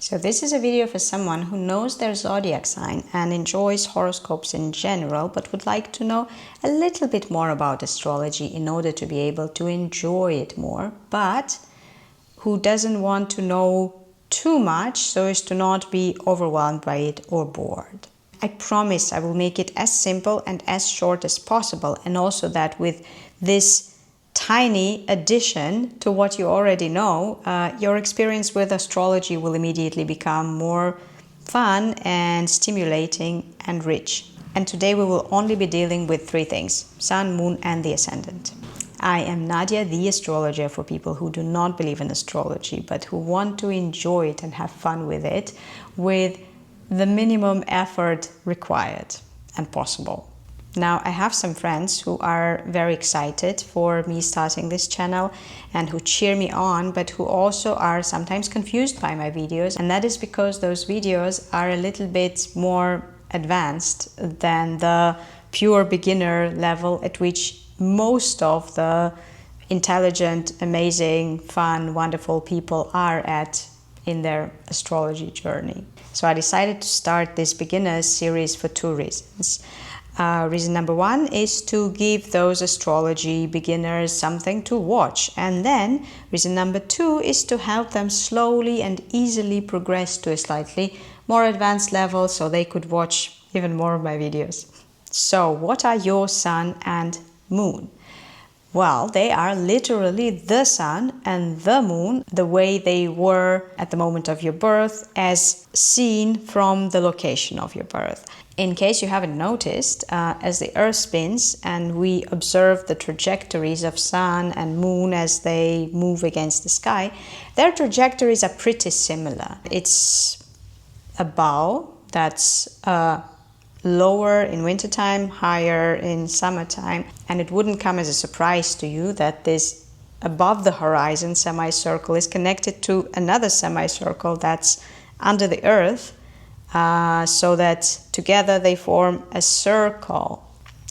So this is a video for someone who knows their zodiac sign and enjoys horoscopes in general, but would like to know a little bit more about astrology in order to be able to enjoy it more, but who doesn't want to know too much so as to not be overwhelmed by it or bored. I promise I will make it as simple and as short as possible, and also that with this tiny addition to what you already know, your experience with astrology will immediately become more fun and stimulating and rich. And today we will only be dealing with three things: Sun, Moon, and the Ascendant. I am Nadia, the astrologer for people who do not believe in astrology, but who want to enjoy it and have fun with it, with the minimum effort required and possible. Now, I have some friends who are very excited for me starting this channel and who cheer me on, but who also are sometimes confused by my videos. And that is because those videos are a little bit more advanced than the pure beginner level at which most of the intelligent, amazing, fun, wonderful people are at in their astrology journey. So I decided to start this beginners series for two reasons. Reason number one is to give those astrology beginners something to watch, and then reason number two is to help them slowly and easily progress to a slightly more advanced level so they could watch even more of my videos. So what are your Sun and Moon? Well, they are literally the Sun and the Moon, the way they were at the moment of your birth, as seen from the location of your birth. In case you haven't noticed, as the Earth spins and we observe the trajectories of Sun and Moon as they move against the sky, their trajectories are pretty similar. It's a bow that's lower in wintertime, higher in summertime, and it wouldn't come as a surprise to you that this above the horizon semicircle is connected to another semicircle that's under the Earth, so that together they form a circle.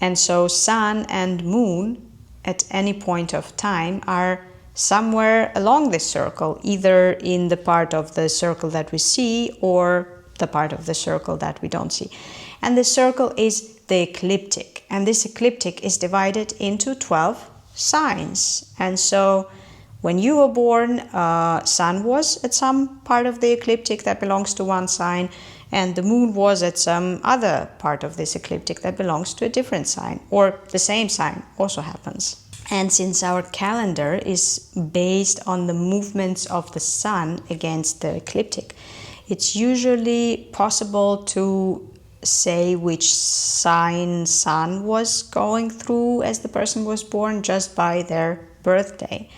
And so Sun and Moon at any point of time are somewhere along this circle, either in the part of the circle that we see or the part of the circle that we don't see. And the circle is the ecliptic, and this ecliptic is divided into 12 signs. And so when you were born, Sun was at some part of the ecliptic that belongs to one sign, and the Moon was at some other part of this ecliptic that belongs to a different sign, or the same sign also happens. And since our calendar is based on the movements of the Sun against the ecliptic, it's usually possible to say which sign Sun was going through as the person was born just by their birthday.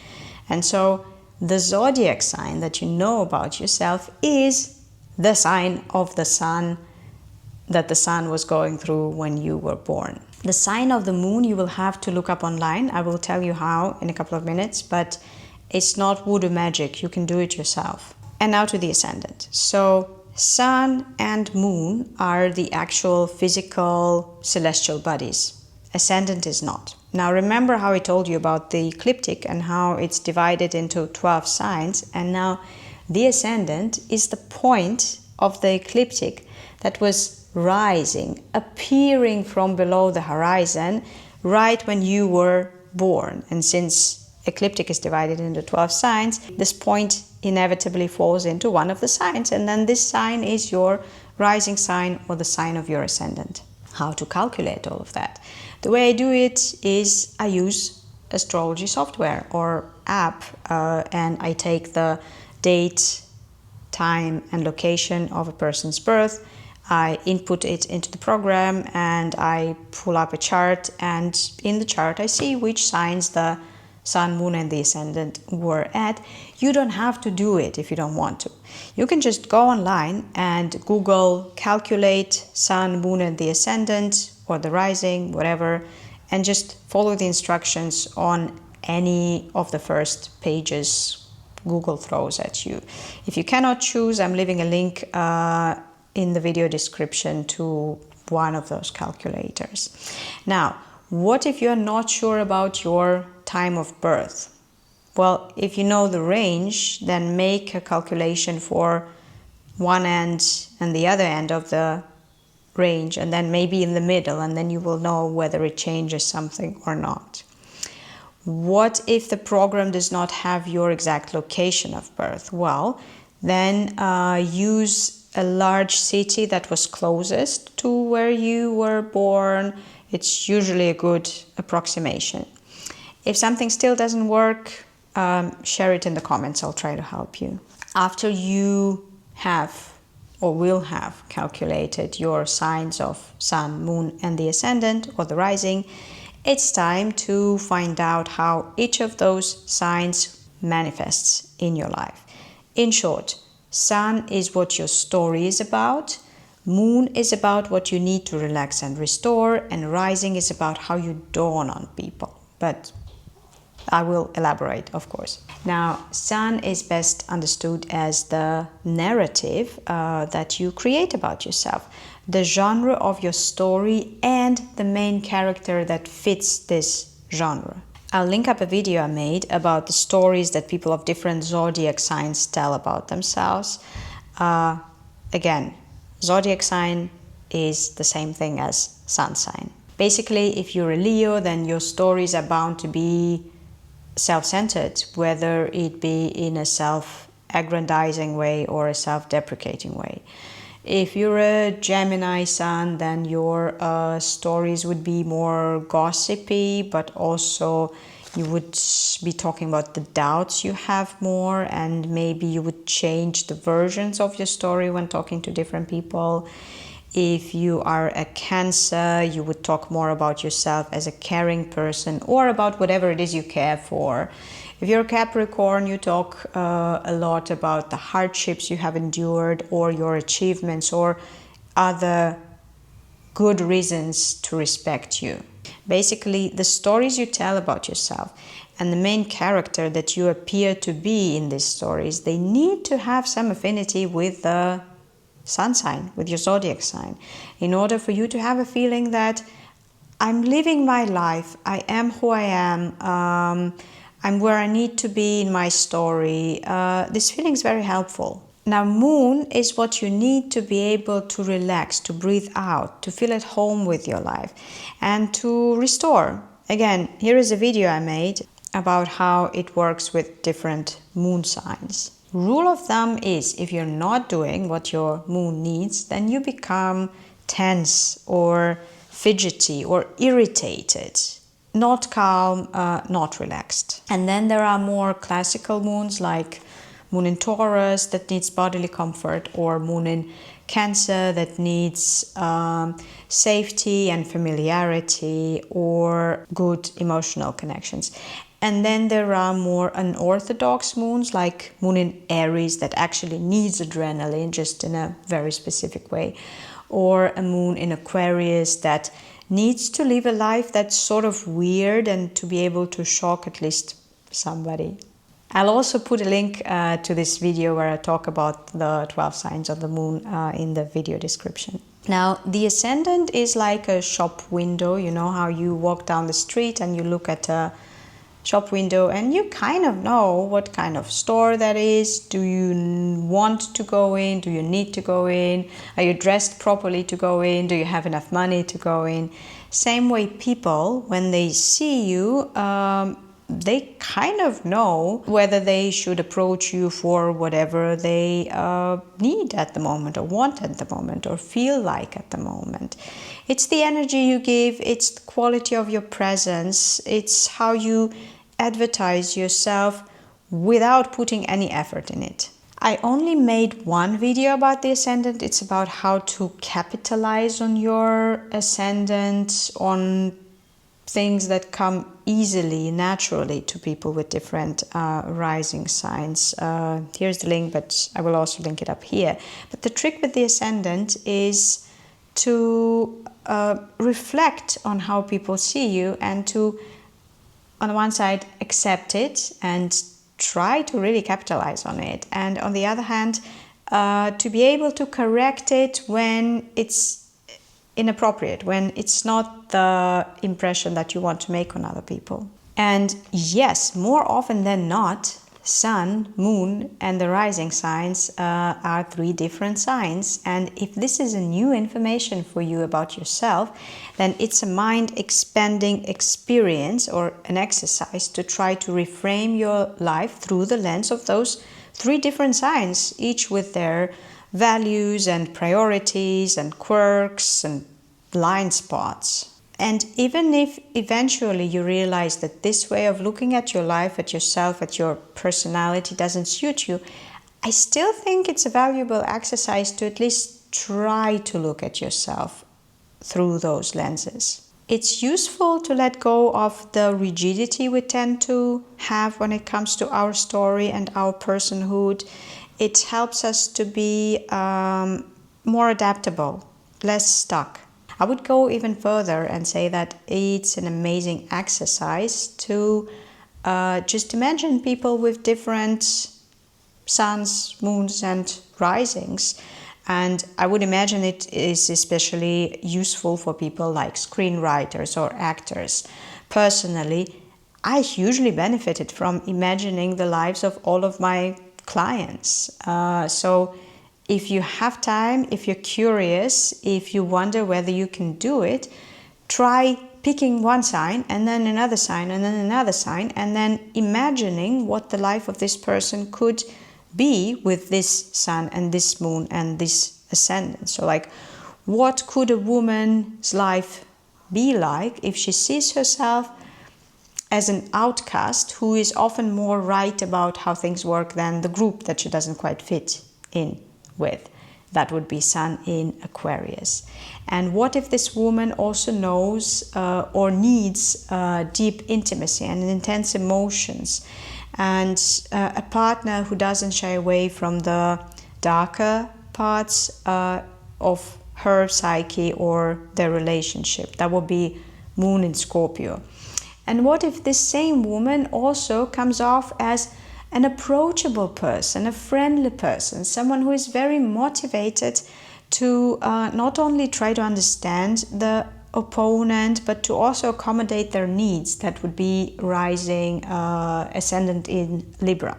And so the zodiac sign that you know about yourself is the sign of the Sun that the Sun was going through when you were born. The sign of the Moon you will have to look up online. I will tell you how in a couple of minutes, but it's not voodoo magic. You can do it yourself. And now to the Ascendant. So Sun and Moon are the actual physical celestial bodies. Ascendant is not. Now remember how I told you about the ecliptic and how it's divided into 12 signs, and now the Ascendant is the point of the ecliptic that was rising, appearing from below the horizon right when you were born. And since ecliptic is divided into 12 signs, this point inevitably falls into one of the signs, and then this sign is your rising sign or the sign of your Ascendant. How to calculate all of that? The way I do it is I use astrology software or app, and I take the date, time, and location of a person's birth. I input it into the program and I pull up a chart, and in the chart I see which signs the Sun, Moon, and the Ascendant were at. You don't have to do it if you don't want to. You can just go online and Google calculate Sun, Moon, and the Ascendant, or the rising, whatever, and just follow the instructions on any of the first pages Google throws at you. If you cannot choose, I'm leaving a link in the video description to one of those calculators. Now, what if you're not sure about your time of birth? Well, if you know the range, then make a calculation for one end and the other end of the range, and then maybe in the middle, and then you will know whether it changes something or not. What if the program does not have your exact location of birth? Well, then use a large city that was closest to where you were born. It's usually a good approximation. If something still doesn't work, share it in the comments. I'll try to help you. After you have or will have calculated your signs of sun, moon, and the ascendant or the rising, it's time to find out how each of those signs manifests in your life. In short, sun is what your story is about, moon is about what you need to relax and restore, and rising is about how you dawn on people. But I will elaborate, of course. Now, sun is best understood as the narrative that you create about yourself, the genre of your story, and the main character that fits this genre. I'll link up a video I made about the stories that people of different zodiac signs tell about themselves. Again, zodiac sign is the same thing as sun sign. Basically, if you're a Leo, then your stories are bound to be self-centered, whether it be in a self-aggrandizing way or a self-deprecating way. If you're a Gemini sun, then your stories would be more gossipy, but also you would be talking about the doubts you have more, and maybe you would change the versions of your story when talking to different people. If you are a Cancer, you would talk more about yourself as a caring person or about whatever it is you care for. If you're a Capricorn, you talk a lot about the hardships you have endured or your achievements or other good reasons to respect you. Basically, the stories you tell about yourself and the main character that you appear to be in these stories, they need to have some affinity with the sun sign, with your zodiac sign, in order for you to have a feeling that I'm living my life, I am who I am, I'm where I need to be in my story. This feeling is very helpful. Now, moon is what you need to be able to relax, to breathe out, to feel at home with your life, and to restore. Again, here is a video I made about how it works with different moon signs. Rule of thumb is, if you're not doing what your moon needs, then you become tense or fidgety or irritated, not calm, not relaxed. And then there are more classical moons like moon in Taurus that needs bodily comfort, or moon in Cancer that needs safety and familiarity or good emotional connections. And then there are more unorthodox moons like moon in Aries that actually needs adrenaline just in a very specific way, or a moon in Aquarius that needs to live a life that's sort of weird and to be able to shock at least somebody. I'll also put a link to this video where I talk about the 12 signs of the moon in the video description. Now, the ascendant is like a shop window. You know how you walk down the street and you look at a shop window and you kind of know what kind of store that is. Do you want to go in? Do you need to go in? Are you dressed properly to go in? Do you have enough money to go in? Same way, people, when they see you, they kind of know whether they should approach you for whatever they need at the moment, or want at the moment, or feel like at the moment. It's the energy you give, it's the quality of your presence, it's how you advertise yourself without putting any effort in it. I only made one video about the ascendant. It's about how to capitalize on your ascendant, on things that come easily, naturally to people with different rising signs. Here's the link, but I will also link it up here. But the trick with the ascendant is to reflect on how people see you and to, on the one side, accept it and try to really capitalize on it. And on the other hand, to be able to correct it when it's inappropriate, when it's not the impression that you want to make on other people. And yes, more often than not, Sun, Moon, and the rising signs are 3 different signs. And if this is a new information for you about yourself, then it's a mind-expanding experience or an exercise to try to reframe your life through the lens of those 3 different signs, each with their values and priorities and quirks and blind spots. And even if eventually you realize that this way of looking at your life, at yourself, at your personality doesn't suit you, I still think it's a valuable exercise to at least try to look at yourself through those lenses. It's useful to let go of the rigidity we tend to have when it comes to our story and our personhood. It helps us to be more adaptable, less stuck. I would go even further and say that it's an amazing exercise to just imagine people with different suns, moons, and risings. And I would imagine it is especially useful for people like screenwriters or actors. Personally, I hugely benefited from imagining the lives of all of my clients. So if you have time, if you're curious, if you wonder whether you can do it, try picking one sign and then another sign and then another sign, and then imagining what the life of this person could be with this sun and this moon and this ascendant. So like, what could a woman's life be like if she sees herself as an outcast who is often more right about how things work than the group that she doesn't quite fit in with? That would be Sun in Aquarius. And what if this woman also knows or needs deep intimacy and intense emotions, and a partner who doesn't shy away from the darker parts of her psyche or their relationship? That would be Moon in Scorpio. And what if this same woman also comes off as an approachable person, a friendly person, someone who is very motivated to not only try to understand the opponent, but to also accommodate their needs? That would be rising ascendant in Libra,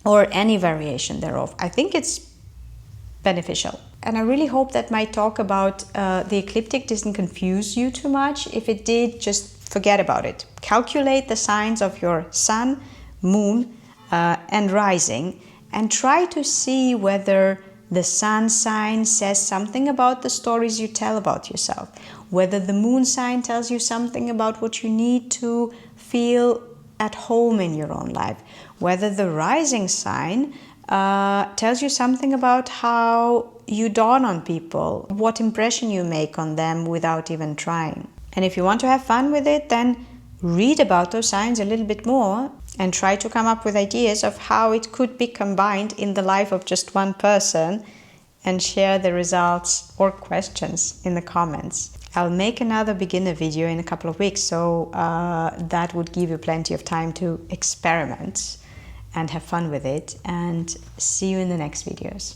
or any variation thereof. I think it's beneficial. And I really hope that my talk about the ecliptic didn't confuse you too much. If it did, just forget about it. Calculate the signs of your sun, moon, and rising, and try to see whether the sun sign says something about the stories you tell about yourself, whether the moon sign tells you something about what you need to feel at home in your own life, whether the rising sign tells you something about how you dawn on people, what impression you make on them without even trying. And if you want to have fun with it, then read about those signs a little bit more and try to come up with ideas of how it could be combined in the life of just one person, and share the results or questions in the comments. I'll make another beginner video in a couple of weeks, so that would give you plenty of time to experiment and have fun with it, and see you in the next videos.